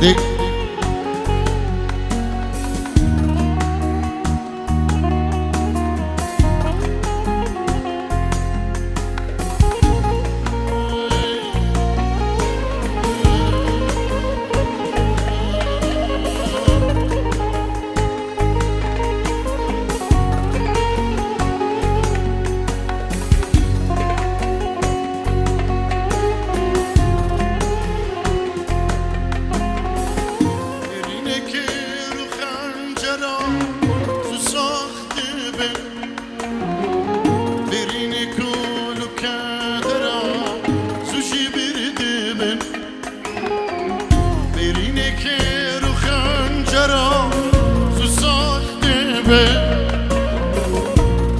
دي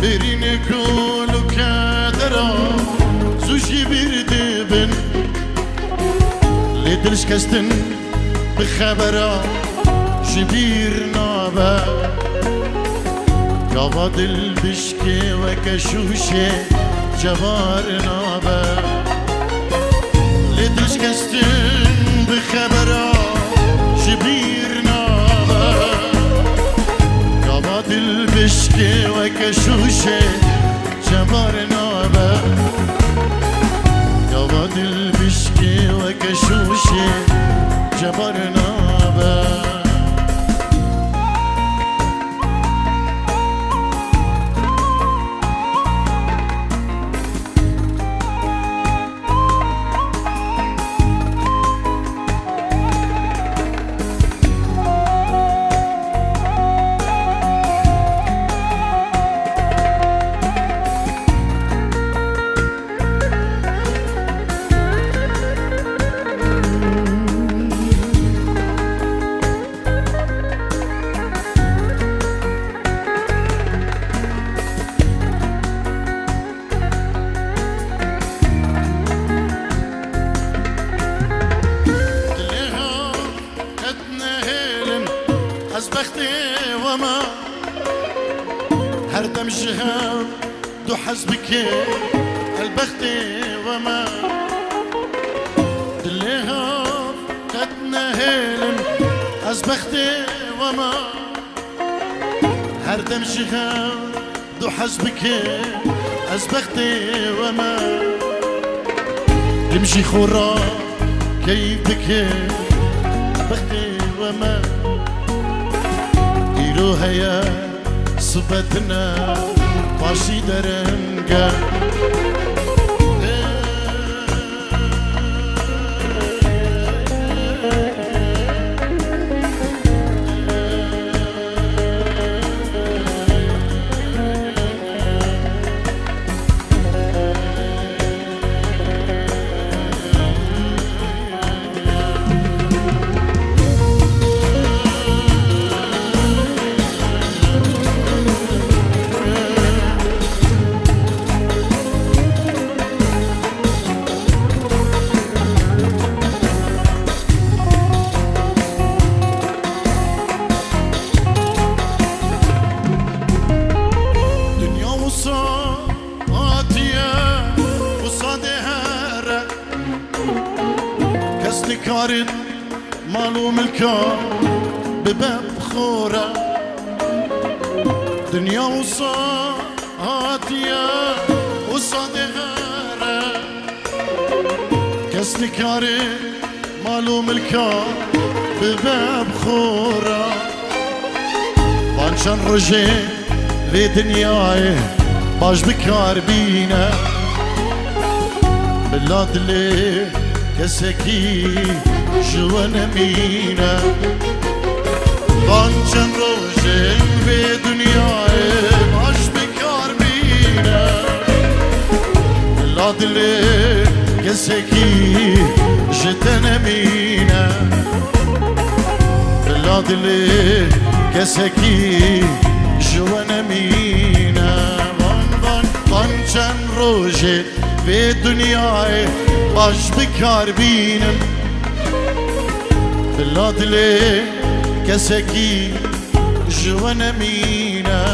برینه کلو کدرا زوجی بیرده بن لیدلش کستن بخبرا جبیر نابا گاوا دل بشکه و کشوشه جوار نابا لیدلش کستن بخبرا جبیر دل بشکه و کشوشه جبار نابه یا دل بشکه و کشوشه جبار نابه از بختي وما هردم جهاب دو حزبك البختي وما دليها قدنا هيلم از بختي وما هردم جهاب دو حزبك از بختي وما تمشي خورا كيف بك بختي وما هيا صبتنا باشي درنگا كارد مالو ملكا بباب خورا دنيا وصاتيا وصادهارا كسني كارد مالو ملكا بباب خورا بانشان رجي في دنياي باش بكار بينا بلاد اللي كسكي جوانا مينا بانشان روشن في دنياي باش بكار بينا بلاد اللي كسكي جتنا مينا بلاد اللي كسكي جوانا مينا بانشان روشن في دنياي باش بكار بينم بلاد لي كسكي جوانا مينا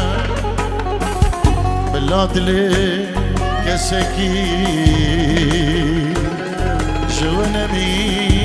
بلاد لي كسكي جوانا مينا